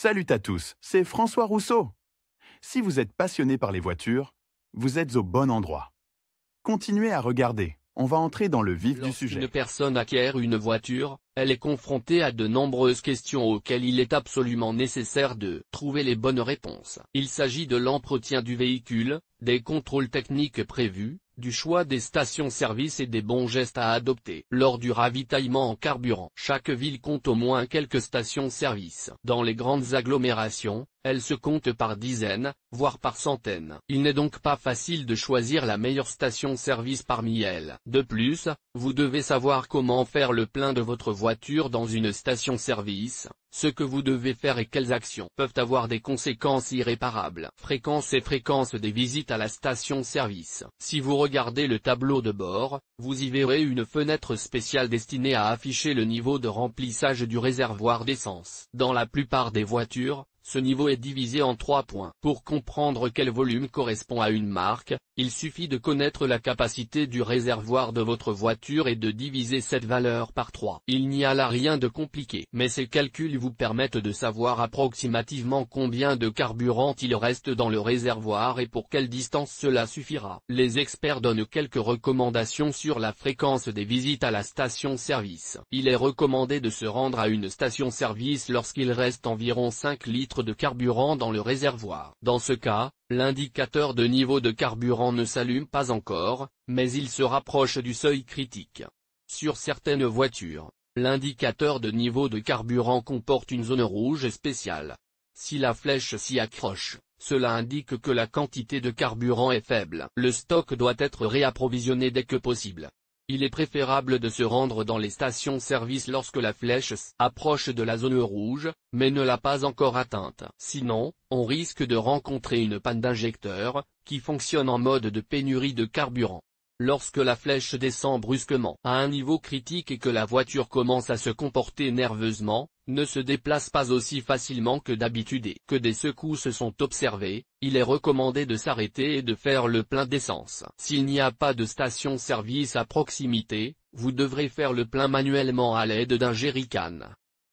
Salut à tous, c'est François Rousseau. Si vous êtes passionné par les voitures, vous êtes au bon endroit. Continuez à regarder, on va entrer dans le vif du sujet. Lorsqu'une personne acquiert une voiture, elle est confrontée à de nombreuses questions auxquelles il est absolument nécessaire de trouver les bonnes réponses. Il s'agit de l'entretien du véhicule, des contrôles techniques prévus, du choix des stations-service et des bons gestes à adopter lors du ravitaillement en carburant. Chaque ville compte au moins quelques stations-service. Dans les grandes agglomérations, elles se comptent par dizaines, voire par centaines. Il n'est donc pas facile de choisir la meilleure station-service parmi elles. De plus, vous devez savoir comment faire le plein de votre voiture dans une station-service, ce que vous devez faire et quelles actions peuvent avoir des conséquences irréparables. Fréquence et fréquence des visites à la station-service. Si vous regardez le tableau de bord, vous y verrez une fenêtre spéciale destinée à afficher le niveau de remplissage du réservoir d'essence. Dans la plupart des voitures, ce niveau est divisé en 3 points. Pour comprendre quel volume correspond à une marque, il suffit de connaître la capacité du réservoir de votre voiture et de diviser cette valeur par 3. Il n'y a là rien de compliqué, mais ces calculs vous permettent de savoir approximativement combien de carburant il reste dans le réservoir et pour quelle distance cela suffira. Les experts donnent quelques recommandations sur la fréquence des visites à la station-service. Il est recommandé de se rendre à une station-service lorsqu'il reste environ 5 litres de carburant dans le réservoir. Dans ce cas, l'indicateur de niveau de carburant ne s'allume pas encore, mais il se rapproche du seuil critique. Sur certaines voitures, l'indicateur de niveau de carburant comporte une zone rouge spéciale. Si la flèche s'y accroche, cela indique que la quantité de carburant est faible. Le stock doit être réapprovisionné dès que possible. Il est préférable de se rendre dans les stations-service lorsque la flèche s'approche de la zone rouge, mais ne l'a pas encore atteinte. Sinon, on risque de rencontrer une panne d'injecteur, qui fonctionne en mode de pénurie de carburant. Lorsque la flèche descend brusquement à un niveau critique et que la voiture commence à se comporter nerveusement, ne se déplace pas aussi facilement que d'habitude et que des secousses sont observées, il est recommandé de s'arrêter et de faire le plein d'essence. S'il n'y a pas de station-service à proximité, vous devrez faire le plein manuellement à l'aide d'un jerrycan.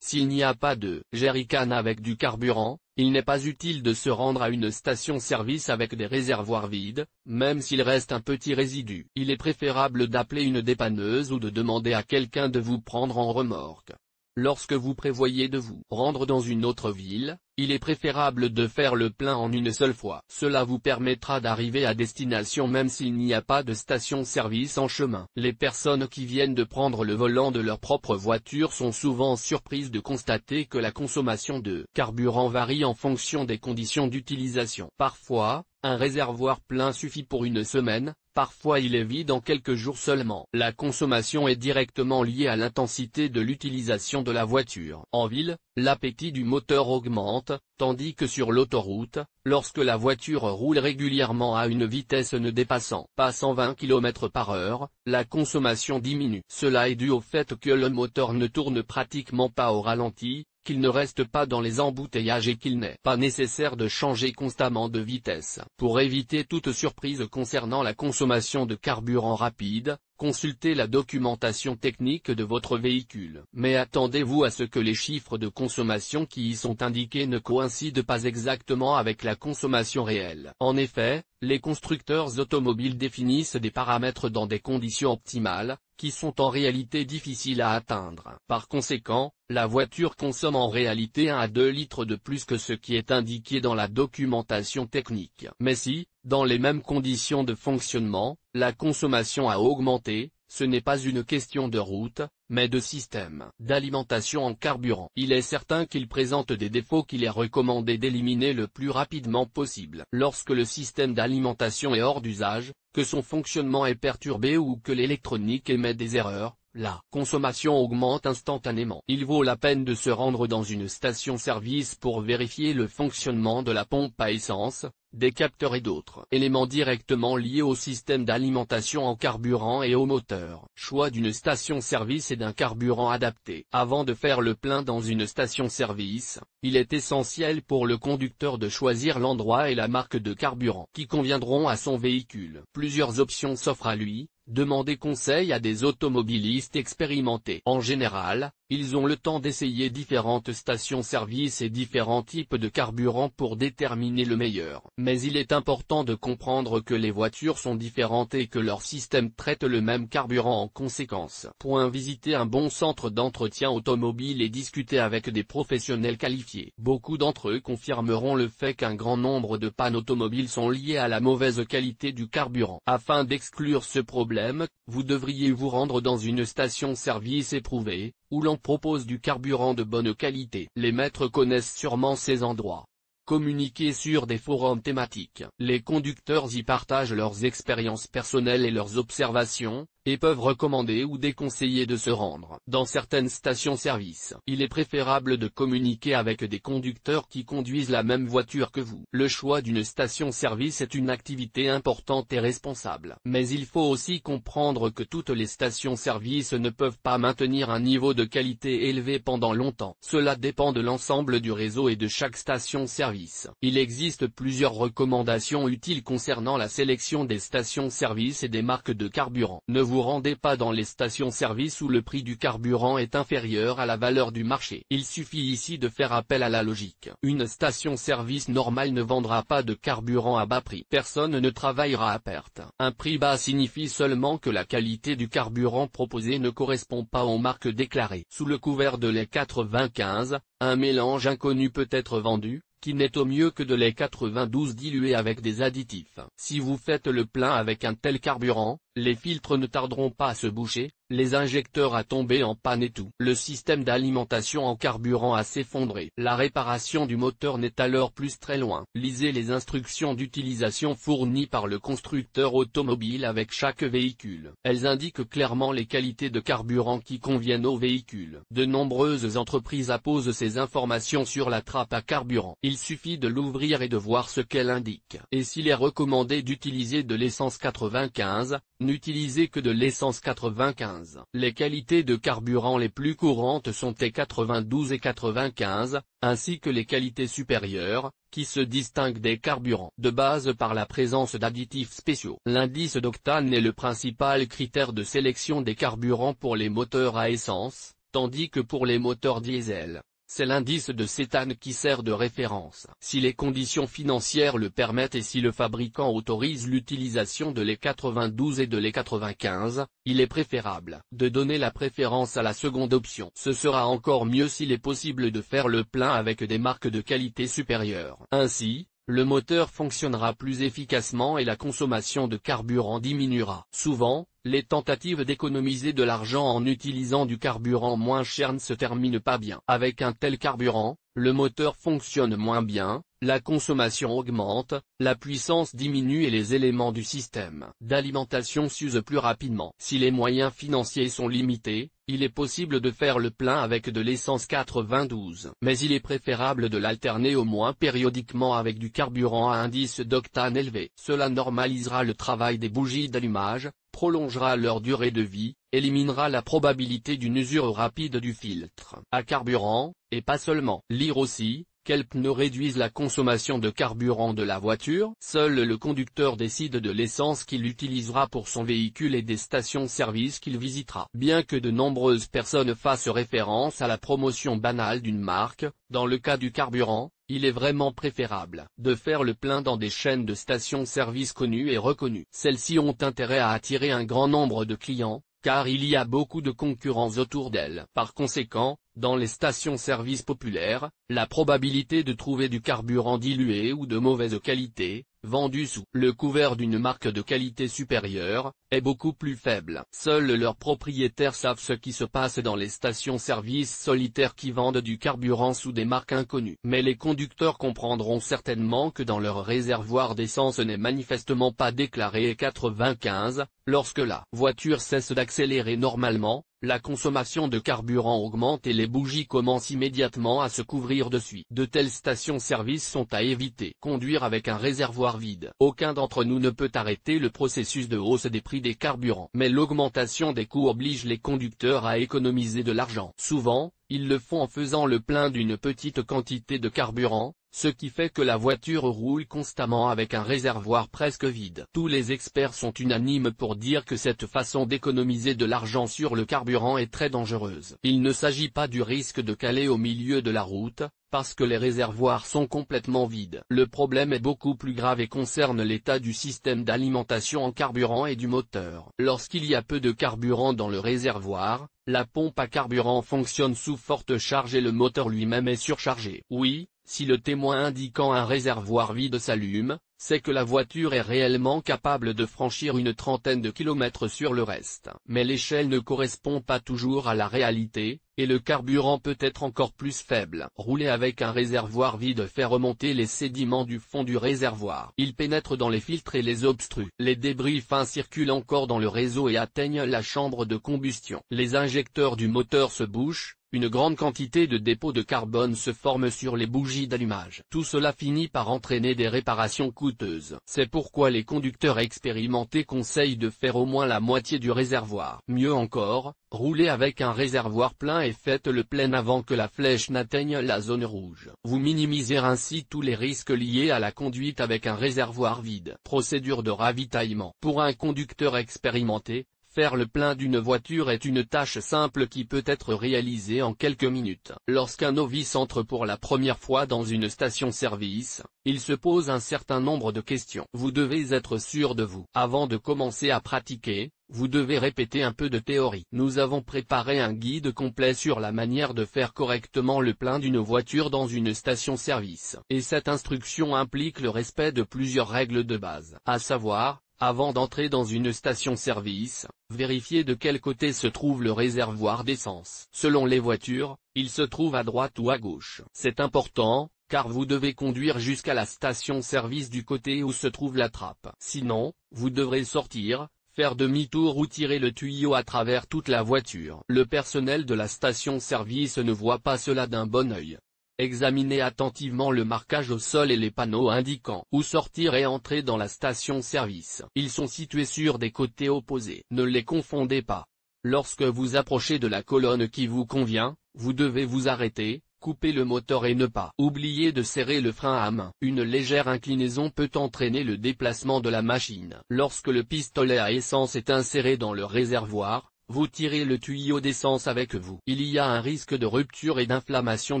S'il n'y a pas de jerrycan avec du carburant, il n'est pas utile de se rendre à une station-service avec des réservoirs vides, même s'il reste un petit résidu. Il est préférable d'appeler une dépanneuse ou de demander à quelqu'un de vous prendre en remorque. Lorsque vous prévoyez de vous rendre dans une autre ville, il est préférable de faire le plein en une seule fois. Cela vous permettra d'arriver à destination même s'il n'y a pas de station-service en chemin. Les personnes qui viennent de prendre le volant de leur propre voiture sont souvent surprises de constater que la consommation de carburant varie en fonction des conditions d'utilisation. Parfois, un réservoir plein suffit pour une semaine, parfois il est vide en quelques jours seulement. La consommation est directement liée à l'intensité de l'utilisation de la voiture. En ville, l'appétit du moteur augmente, tandis que sur l'autoroute, lorsque la voiture roule régulièrement à une vitesse ne dépassant pas 120 km/h, la consommation diminue. Cela est dû au fait que le moteur ne tourne pratiquement pas au ralenti, qu'il ne reste pas dans les embouteillages et qu'il n'est pas nécessaire de changer constamment de vitesse. Pour éviter toute surprise concernant la consommation de carburant rapide, consultez la documentation technique de votre véhicule. Mais attendez-vous à ce que les chiffres de consommation qui y sont indiqués ne coïncident pas exactement avec la consommation réelle. En effet, les constructeurs automobiles définissent des paramètres dans des conditions optimales, qui sont en réalité difficiles à atteindre. Par conséquent, la voiture consomme en réalité 1 à 2 litres de plus que ce qui est indiqué dans la documentation technique. Mais si, dans les mêmes conditions de fonctionnement, la consommation a augmenté, ce n'est pas une question de route, mais de système d'alimentation en carburant. Il est certain qu'il présente des défauts qu'il est recommandé d'éliminer le plus rapidement possible. Lorsque le système d'alimentation est hors d'usage, que son fonctionnement est perturbé ou que l'électronique émet des erreurs, la consommation augmente instantanément. Il vaut la peine de se rendre dans une station-service pour vérifier le fonctionnement de la pompe à essence, des capteurs et d'autres éléments directement liés au système d'alimentation en carburant et au moteur. Choix d'une station-service et d'un carburant adapté. Avant de faire le plein dans une station-service, il est essentiel pour le conducteur de choisir l'endroit et la marque de carburant qui conviendront à son véhicule. Plusieurs options s'offrent à lui, Demandez conseil à des automobilistes expérimentés. En général, ils ont le temps d'essayer différentes stations-service et différents types de carburant pour déterminer le meilleur. Mais il est important de comprendre que les voitures sont différentes et que leur système traite le même carburant en conséquence. Visiter un bon centre d'entretien automobile et discuter avec des professionnels qualifiés. Beaucoup d'entre eux confirmeront le fait qu'un grand nombre de pannes automobiles sont liées à la mauvaise qualité du carburant. Afin d'exclure ce problème, vous devriez vous rendre dans une station-service éprouvée, où l'on propose du carburant de bonne qualité. Les maîtres connaissent sûrement ces endroits. Communiquer sur des forums thématiques. Les conducteurs y partagent leurs expériences personnelles et leurs observations, et peuvent recommander ou déconseiller de se rendre. Dans certaines stations-service, il est préférable de communiquer avec des conducteurs qui conduisent la même voiture que vous. Le choix d'une station-service est une activité importante et responsable. Mais il faut aussi comprendre que toutes les stations-service ne peuvent pas maintenir un niveau de qualité élevé pendant longtemps. Cela dépend de l'ensemble du réseau et de chaque station-service. Il existe plusieurs recommandations utiles concernant la sélection des stations-service et des marques de carburant. Ne vous rendez pas dans les stations-service où le prix du carburant est inférieur à la valeur du marché. Il suffit ici de faire appel à la logique. Une station-service normale ne vendra pas de carburant à bas prix. Personne ne travaillera à perte. Un prix bas signifie seulement que la qualité du carburant proposé ne correspond pas aux marques déclarées. Sous le couvert de lait 95, un mélange inconnu peut être vendu, qui n'est au mieux que de lait 92 dilué avec des additifs. Si vous faites le plein avec un tel carburant, les filtres ne tarderont pas à se boucher, les injecteurs à tomber en panne et tout. Le système d'alimentation en carburant à s'effondrer. La réparation du moteur n'est alors plus très loin. Lisez les instructions d'utilisation fournies par le constructeur automobile avec chaque véhicule. Elles indiquent clairement les qualités de carburant qui conviennent au véhicule. De nombreuses entreprises apposent ces informations sur la trappe à carburant. Il suffit de l'ouvrir et de voir ce qu'elle indique. Et s'il est recommandé d'utiliser de l'essence 95, n'utilisez que de l'essence 95. Les qualités de carburant les plus courantes sont T92 et 95, ainsi que les qualités supérieures, qui se distinguent des carburants de base par la présence d'additifs spéciaux. L'indice d'octane est le principal critère de sélection des carburants pour les moteurs à essence, tandis que pour les moteurs diesel, c'est l'indice de cétane qui sert de référence. Si les conditions financières le permettent et si le fabricant autorise l'utilisation de lait 92 et de lait 95, il est préférable de donner la préférence à la seconde option. Ce sera encore mieux s'il est possible de faire le plein avec des marques de qualité supérieure. Ainsi, le moteur fonctionnera plus efficacement et la consommation de carburant diminuera. Souvent, les tentatives d'économiser de l'argent en utilisant du carburant moins cher ne se terminent pas bien. Avec un tel carburant, le moteur fonctionne moins bien, la consommation augmente, la puissance diminue et les éléments du système d'alimentation s'usent plus rapidement. Si les moyens financiers sont limités, il est possible de faire le plein avec de l'essence 92. Mais il est préférable de l'alterner au moins périodiquement avec du carburant à indice d'octane élevé. Cela normalisera le travail des bougies d'allumage, prolongera leur durée de vie, éliminera la probabilité d'une usure rapide du filtre à carburant, et pas seulement. Lire aussi, quels pneus réduisent la consommation de carburant de la voiture? Seul le conducteur décide de l'essence qu'il utilisera pour son véhicule et des stations-service qu'il visitera. Bien que de nombreuses personnes fassent référence à la promotion banale d'une marque, dans le cas du carburant, il est vraiment préférable de faire le plein dans des chaînes de stations-service connues et reconnues. Celles-ci ont intérêt à attirer un grand nombre de clients, car il y a beaucoup de concurrence autour d'elles. Par conséquent, dans les stations-service populaires, la probabilité de trouver du carburant dilué ou de mauvaise qualité, vendu sous le couvert d'une marque de qualité supérieure, est beaucoup plus faible. Seuls leurs propriétaires savent ce qui se passe dans les stations-service solitaires qui vendent du carburant sous des marques inconnues. Mais les conducteurs comprendront certainement que dans leur réservoir d'essence n'est manifestement pas déclaré 95, lorsque la voiture cesse d'accélérer normalement, la consommation de carburant augmente et les bougies commencent immédiatement à se couvrir de suie. De telles stations-service sont à éviter. Conduire avec un réservoir vide. Aucun d'entre nous ne peut arrêter le processus de hausse des prix des carburants. Mais l'augmentation des coûts oblige les conducteurs à économiser de l'argent. Souvent, ils le font en faisant le plein d'une petite quantité de carburant, ce qui fait que la voiture roule constamment avec un réservoir presque vide. Tous les experts sont unanimes pour dire que cette façon d'économiser de l'argent sur le carburant est très dangereuse. Il ne s'agit pas du risque de caler au milieu de la route, parce que les réservoirs sont complètement vides. Le problème est beaucoup plus grave et concerne l'état du système d'alimentation en carburant et du moteur. Lorsqu'il y a peu de carburant dans le réservoir, la pompe à carburant fonctionne sous forte charge et le moteur lui-même est surchargé. Oui, si le témoin indiquant un réservoir vide s'allume, c'est que la voiture est réellement capable de franchir une trentaine de kilomètres sur le reste. Mais l'échelle ne correspond pas toujours à la réalité, et le carburant peut être encore plus faible. Rouler avec un réservoir vide fait remonter les sédiments du fond du réservoir. Ils pénètrent dans les filtres et les obstruent. Les débris fins circulent encore dans le réseau et atteignent la chambre de combustion. Les injecteurs du moteur se bouchent. Une grande quantité de dépôts de carbone se forme sur les bougies d'allumage. Tout cela finit par entraîner des réparations coûteuses. C'est pourquoi les conducteurs expérimentés conseillent de faire au moins la moitié du réservoir. Mieux encore, roulez avec un réservoir plein et faites le plein avant que la flèche n'atteigne la zone rouge. Vous minimisez ainsi tous les risques liés à la conduite avec un réservoir vide. Procédure de ravitaillement. Pour un conducteur expérimenté, faire le plein d'une voiture est une tâche simple qui peut être réalisée en quelques minutes. Lorsqu'un novice entre pour la première fois dans une station-service, il se pose un certain nombre de questions. Vous devez être sûr de vous. Avant de commencer à pratiquer, vous devez répéter un peu de théorie. Nous avons préparé un guide complet sur la manière de faire correctement le plein d'une voiture dans une station-service. Et cette instruction implique le respect de plusieurs règles de base. À savoir, avant d'entrer dans une station-service, vérifiez de quel côté se trouve le réservoir d'essence. Selon les voitures, il se trouve à droite ou à gauche. C'est important, car vous devez conduire jusqu'à la station-service du côté où se trouve la trappe. Sinon, vous devrez sortir, faire demi-tour ou tirer le tuyau à travers toute la voiture. Le personnel de la station-service ne voit pas cela d'un bon œil. Examinez attentivement le marquage au sol et les panneaux indiquant où sortir et entrer dans la station-service. Ils sont situés sur des côtés opposés. Ne les confondez pas. Lorsque vous approchez de la colonne qui vous convient, vous devez vous arrêter, couper le moteur et ne pas oublier de serrer le frein à main. Une légère inclinaison peut entraîner le déplacement de la machine. Lorsque le pistolet à essence est inséré dans le réservoir, vous tirez le tuyau d'essence avec vous. Il y a un risque de rupture et d'inflammation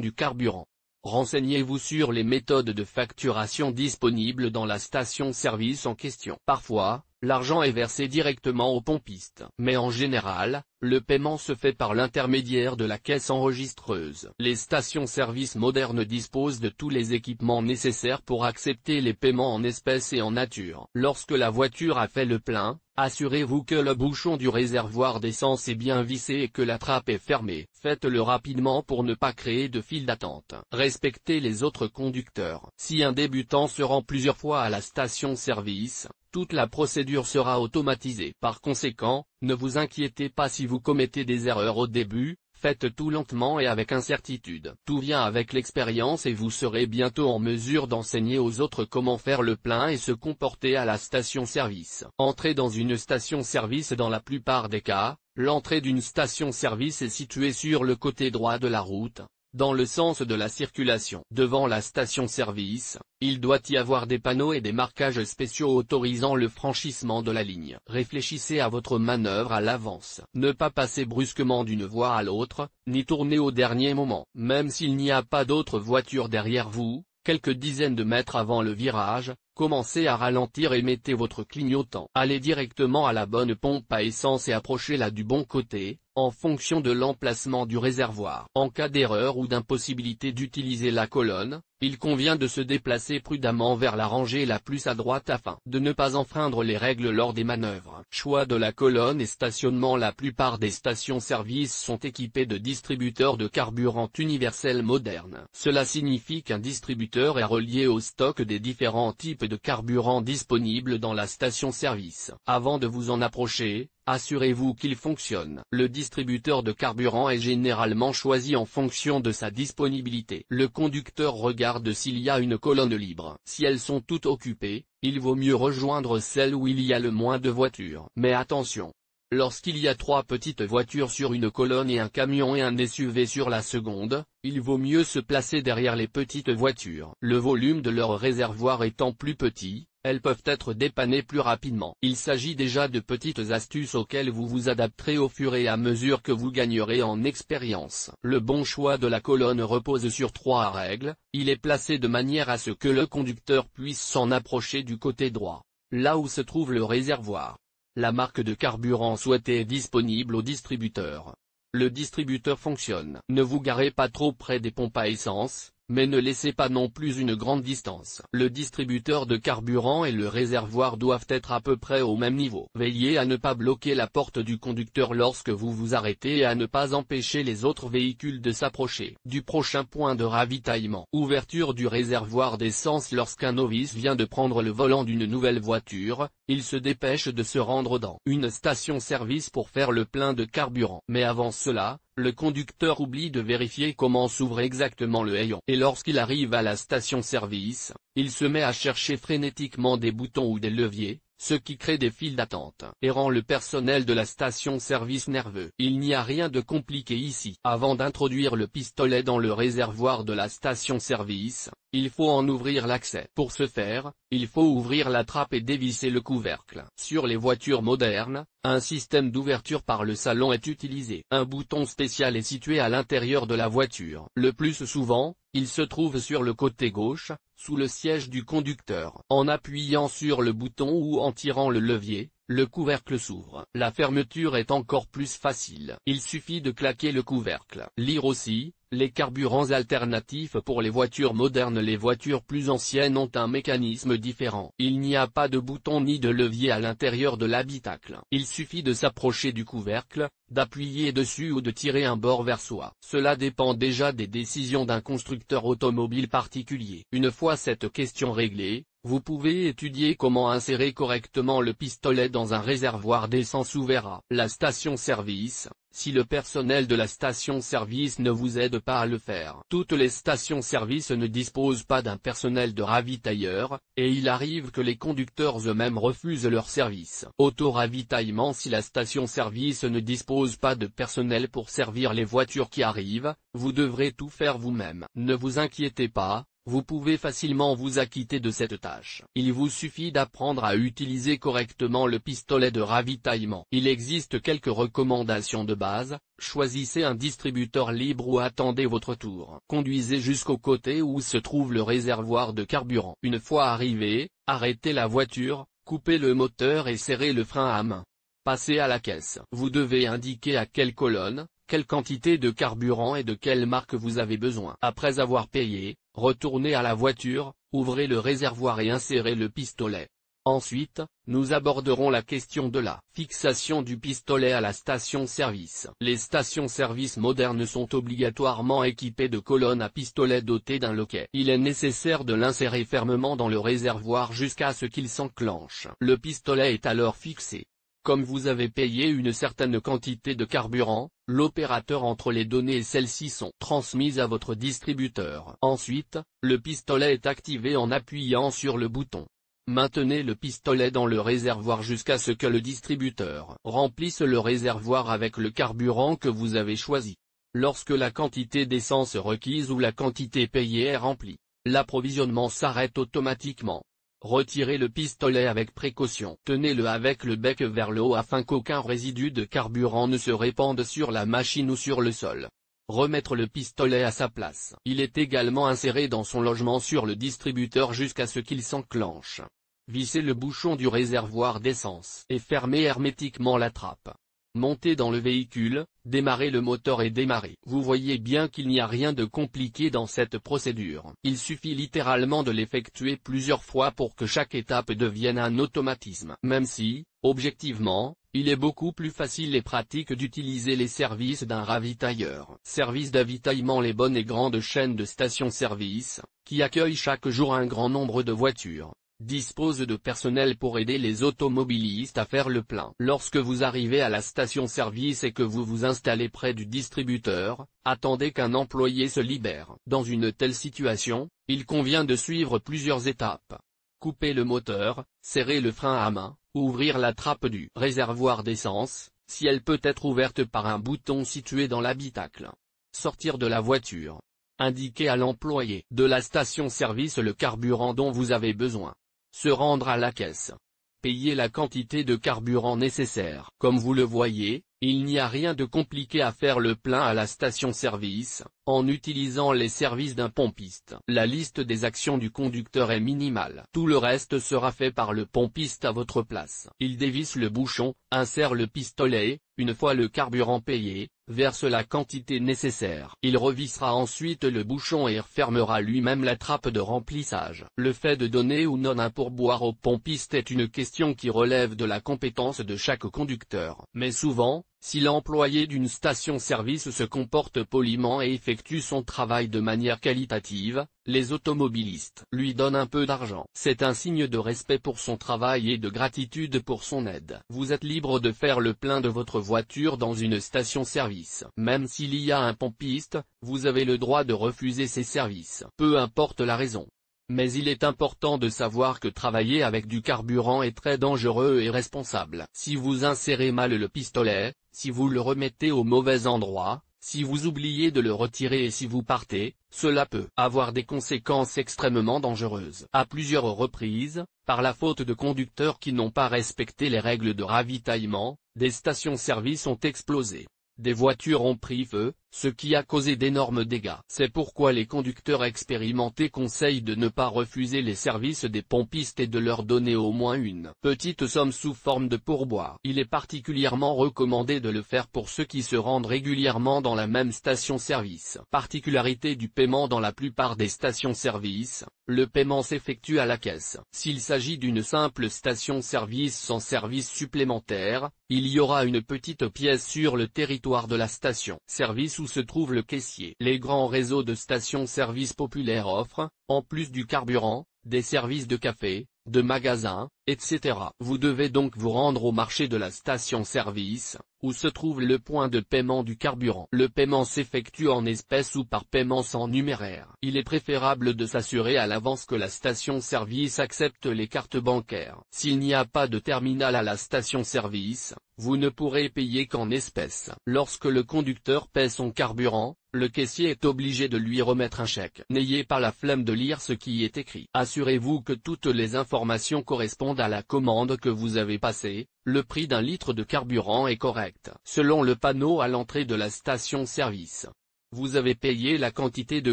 du carburant. Renseignez-vous sur les méthodes de facturation disponibles dans la station-service en question. Parfois, l'argent est versé directement aux pompistes. Mais en général, le paiement se fait par l'intermédiaire de la caisse enregistreuse. Les stations-service modernes disposent de tous les équipements nécessaires pour accepter les paiements en espèces et en nature. Lorsque la voiture a fait le plein, assurez-vous que le bouchon du réservoir d'essence est bien vissé et que la trappe est fermée. Faites-le rapidement pour ne pas créer de file d'attente. Respectez les autres conducteurs. Si un débutant se rend plusieurs fois à la station-service, toute la procédure sera automatisée. Par conséquent, ne vous inquiétez pas si vous commettez des erreurs au début, faites tout lentement et avec incertitude. Tout vient avec l'expérience et vous serez bientôt en mesure d'enseigner aux autres comment faire le plein et se comporter à la station-service. Entrez dans une station-service. Dans la plupart des cas, l'entrée d'une station-service est située sur le côté droit de la route, dans le sens de la circulation. Devant la station-service, il doit y avoir des panneaux et des marquages spéciaux autorisant le franchissement de la ligne. Réfléchissez à votre manœuvre à l'avance. Ne pas passer brusquement d'une voie à l'autre, ni tourner au dernier moment. Même s'il n'y a pas d'autres voitures derrière vous, quelques dizaines de mètres avant le virage, commencez à ralentir et mettez votre clignotant. Allez directement à la bonne pompe à essence et approchez-la du bon côté, en fonction de l'emplacement du réservoir. En cas d'erreur ou d'impossibilité d'utiliser la colonne, il convient de se déplacer prudemment vers la rangée la plus à droite afin de ne pas enfreindre les règles lors des manœuvres. Choix de la colonne et stationnement. La plupart des stations-service sont équipées de distributeurs de carburant universels modernes. Cela signifie qu'un distributeur est relié au stock des différents types de carburant disponibles dans la station-service. Avant de vous en approcher, assurez-vous qu'il fonctionne. Le distributeur de carburant est généralement choisi en fonction de sa disponibilité. Le conducteur regarde s'il y a une colonne libre. Si elles sont toutes occupées, il vaut mieux rejoindre celle où il y a le moins de voitures. Mais attention! Lorsqu'il y a 3 petites voitures sur une colonne et un camion et un SUV sur la seconde, il vaut mieux se placer derrière les petites voitures. Le volume de leur réservoir étant plus petit, elles peuvent être dépannées plus rapidement. Il s'agit déjà de petites astuces auxquelles vous vous adapterez au fur et à mesure que vous gagnerez en expérience. Le bon choix de la colonne repose sur 3 règles. Il est placé de manière à ce que le conducteur puisse s'en approcher du côté droit, là où se trouve le réservoir. La marque de carburant souhaitée est disponible au distributeur. Le distributeur fonctionne. Ne vous garez pas trop près des pompes à essence, mais ne laissez pas non plus une grande distance. Le distributeur de carburant et le réservoir doivent être à peu près au même niveau. Veillez à ne pas bloquer la porte du conducteur lorsque vous vous arrêtez et à ne pas empêcher les autres véhicules de s'approcher du prochain point de ravitaillement. Ouverture du réservoir d'essence. Lorsqu'un novice vient de prendre le volant d'une nouvelle voiture, il se dépêche de se rendre dans une station-service pour faire le plein de carburant. Mais avant cela, le conducteur oublie de vérifier comment s'ouvre exactement le hayon. Et lorsqu'il arrive à la station-service, il se met à chercher frénétiquement des boutons ou des leviers, ce qui crée des files d'attente et rend le personnel de la station-service nerveux. Il n'y a rien de compliqué ici. Avant d'introduire le pistolet dans le réservoir de la station-service, il faut en ouvrir l'accès. Pour ce faire, il faut ouvrir la trappe et dévisser le couvercle. Sur les voitures modernes, un système d'ouverture par le salon est utilisé. Un bouton spécial est situé à l'intérieur de la voiture. Le plus souvent, il se trouve sur le côté gauche, sous le siège du conducteur. En appuyant sur le bouton ou en tirant le levier, le couvercle s'ouvre. La fermeture est encore plus facile. Il suffit de claquer le couvercle. Lire aussi, les carburants alternatifs pour les voitures modernes. Les voitures plus anciennes ont un mécanisme différent. Il n'y a pas de bouton ni de levier à l'intérieur de l'habitacle. Il suffit de s'approcher du couvercle, d'appuyer dessus ou de tirer un bord vers soi. Cela dépend déjà des décisions d'un constructeur automobile particulier. Une fois cette question réglée, vous pouvez étudier comment insérer correctement le pistolet dans un réservoir d'essence ouvert à la station-service, si le personnel de la station-service ne vous aide pas à le faire. Toutes les stations-service ne disposent pas d'un personnel de ravitailleur, et il arrive que les conducteurs eux-mêmes refusent leur service. Auto-ravitaillement. Si la station-service ne dispose pas de personnel pour servir les voitures qui arrivent, vous devrez tout faire vous-même. Ne vous inquiétez pas, vous pouvez facilement vous acquitter de cette tâche. Il vous suffit d'apprendre à utiliser correctement le pistolet de ravitaillement. Il existe quelques recommandations de base. Choisissez un distributeur libre ou attendez votre tour. Conduisez jusqu'au côté où se trouve le réservoir de carburant. Une fois arrivé, arrêtez la voiture, coupez le moteur et serrez le frein à main. Passez à la caisse. Vous devez indiquer à quelle colonne, quelle quantité de carburant et de quelle marque vous avez besoin. Après avoir payé, retournez à la voiture, ouvrez le réservoir et insérez le pistolet. Ensuite, nous aborderons la question de la fixation du pistolet à la station-service. Les stations-service modernes sont obligatoirement équipées de colonnes à pistolet dotées d'un loquet. Il est nécessaire de l'insérer fermement dans le réservoir jusqu'à ce qu'il s'enclenche. Le pistolet est alors fixé. Comme vous avez payé une certaine quantité de carburant, l'opérateur entre les données et celles-ci sont transmises à votre distributeur. Ensuite, le pistolet est activé en appuyant sur le bouton. Maintenez le pistolet dans le réservoir jusqu'à ce que le distributeur remplisse le réservoir avec le carburant que vous avez choisi. Lorsque la quantité d'essence requise ou la quantité payée est remplie, l'approvisionnement s'arrête automatiquement. Retirez le pistolet avec précaution. Tenez-le avec le bec vers le haut afin qu'aucun résidu de carburant ne se répande sur la machine ou sur le sol. Remettre le pistolet à sa place. Il est également inséré dans son logement sur le distributeur jusqu'à ce qu'il s'enclenche. Vissez le bouchon du réservoir d'essence et fermez hermétiquement la trappe. Montez dans le véhicule, démarrez le moteur et démarrez. Vous voyez bien qu'il n'y a rien de compliqué dans cette procédure. Il suffit littéralement de l'effectuer plusieurs fois pour que chaque étape devienne un automatisme. Même si, objectivement, il est beaucoup plus facile et pratique d'utiliser les services d'un ravitailleur. Service d'avitaillement. Les bonnes et grandes chaînes de stations-service, qui accueillent chaque jour un grand nombre de voitures, dispose de personnel pour aider les automobilistes à faire le plein. Lorsque vous arrivez à la station-service et que vous vous installez près du distributeur, attendez qu'un employé se libère. Dans une telle situation, il convient de suivre plusieurs étapes. Couper le moteur, serrer le frein à main, ouvrir la trappe du réservoir d'essence, si elle peut être ouverte par un bouton situé dans l'habitacle. Sortir de la voiture. Indiquer à l'employé de la station-service le carburant dont vous avez besoin. Se rendre à la caisse. Payer la quantité de carburant nécessaire. Comme vous le voyez, il n'y a rien de compliqué à faire le plein à la station-service, en utilisant les services d'un pompiste. La liste des actions du conducteur est minimale. Tout le reste sera fait par le pompiste à votre place. Il dévisse le bouchon, insère le pistolet, une fois le carburant payé, verse la quantité nécessaire. Il revissera ensuite le bouchon et refermera lui-même la trappe de remplissage. Le fait de donner ou non un pourboire au pompiste est une question qui relève de la compétence de chaque conducteur. Mais souvent, si l'employé d'une station-service se comporte poliment et effectue son travail de manière qualitative, les automobilistes lui donnent un peu d'argent. C'est un signe de respect pour son travail et de gratitude pour son aide. Vous êtes libre de faire le plein de votre voiture dans une station-service. Même s'il y a un pompiste, vous avez le droit de refuser ses services. Peu importe la raison. Mais il est important de savoir que travailler avec du carburant est très dangereux et responsable. Si vous insérez mal le pistolet, si vous le remettez au mauvais endroit, si vous oubliez de le retirer et si vous partez, cela peut avoir des conséquences extrêmement dangereuses. À plusieurs reprises, par la faute de conducteurs qui n'ont pas respecté les règles de ravitaillement, des stations-service ont explosé. Des voitures ont pris feu, ce qui a causé d'énormes dégâts. C'est pourquoi les conducteurs expérimentés conseillent de ne pas refuser les services des pompistes et de leur donner au moins une petite somme sous forme de pourboire. Il est particulièrement recommandé de le faire pour ceux qui se rendent régulièrement dans la même station-service. Particularité du paiement dans la plupart des stations-service, le paiement s'effectue à la caisse. S'il s'agit d'une simple station-service sans service supplémentaire, il y aura une petite pièce sur le territoire de la station-service où se trouve le caissier. Les grands réseaux de stations-service populaires offrent, en plus du carburant, des services de café, de magasins, etc. Vous devez donc vous rendre au marché de la station-service, où se trouve le point de paiement du carburant. Le paiement s'effectue en espèces ou par paiement sans numéraire. Il est préférable de s'assurer à l'avance que la station-service accepte les cartes bancaires. S'il n'y a pas de terminal à la station-service, vous ne pourrez payer qu'en espèces. Lorsque le conducteur paie son carburant, le caissier est obligé de lui remettre un chèque. N'ayez pas la flemme de lire ce qui est écrit. Assurez-vous que toutes les informations correspondent à la commande que vous avez passée. Le prix d'un litre de carburant est correct, selon le panneau à l'entrée de la station-service. Vous avez payé la quantité de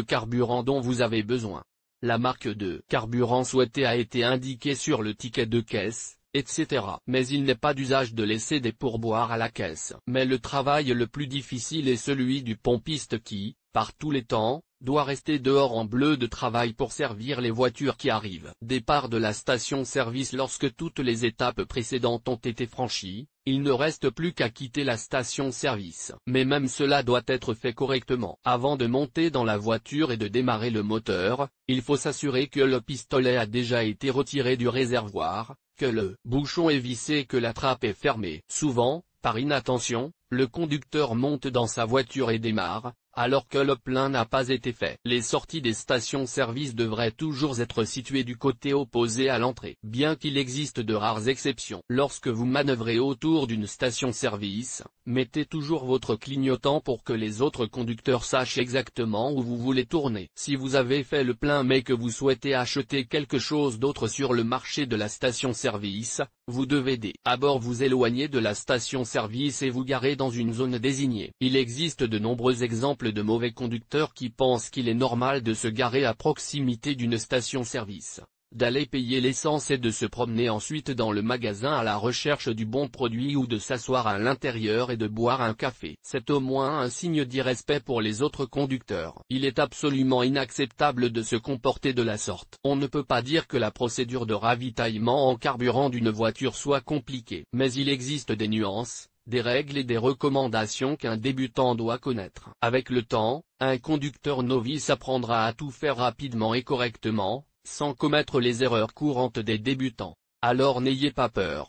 carburant dont vous avez besoin. La marque de carburant souhaitée a été indiquée sur le ticket de caisse, etc. Mais il n'est pas d'usage de laisser des pourboires à la caisse. Mais le travail le plus difficile est celui du pompiste qui, par tous les temps, doit rester dehors en bleu de travail pour servir les voitures qui arrivent. Départ de la station-service. Lorsque toutes les étapes précédentes ont été franchies, il ne reste plus qu'à quitter la station-service. Mais même cela doit être fait correctement. Avant de monter dans la voiture et de démarrer le moteur, il faut s'assurer que le pistolet a déjà été retiré du réservoir, que le bouchon est vissé et que la trappe est fermée. Souvent, par inattention, le conducteur monte dans sa voiture et démarre, alors que le plein n'a pas été fait. Les sorties des stations-service devraient toujours être situées du côté opposé à l'entrée. Bien qu'il existe de rares exceptions. Lorsque vous manœuvrez autour d'une station-service, mettez toujours votre clignotant pour que les autres conducteurs sachent exactement où vous voulez tourner. Si vous avez fait le plein mais que vous souhaitez acheter quelque chose d'autre sur le marché de la station-service, vous devez d'abord vous éloigner de la station-service et vous garer dans une zone désignée. Il existe de nombreux exemples de mauvais conducteurs qui pensent qu'il est normal de se garer à proximité d'une station-service, d'aller payer l'essence et de se promener ensuite dans le magasin à la recherche du bon produit ou de s'asseoir à l'intérieur et de boire un café. C'est au moins un signe d'irrespect pour les autres conducteurs. Il est absolument inacceptable de se comporter de la sorte. On ne peut pas dire que la procédure de ravitaillement en carburant d'une voiture soit compliquée. Mais il existe des nuances, des règles et des recommandations qu'un débutant doit connaître. Avec le temps, un conducteur novice apprendra à tout faire rapidement et correctement, sans commettre les erreurs courantes des débutants. Alors n'ayez pas peur.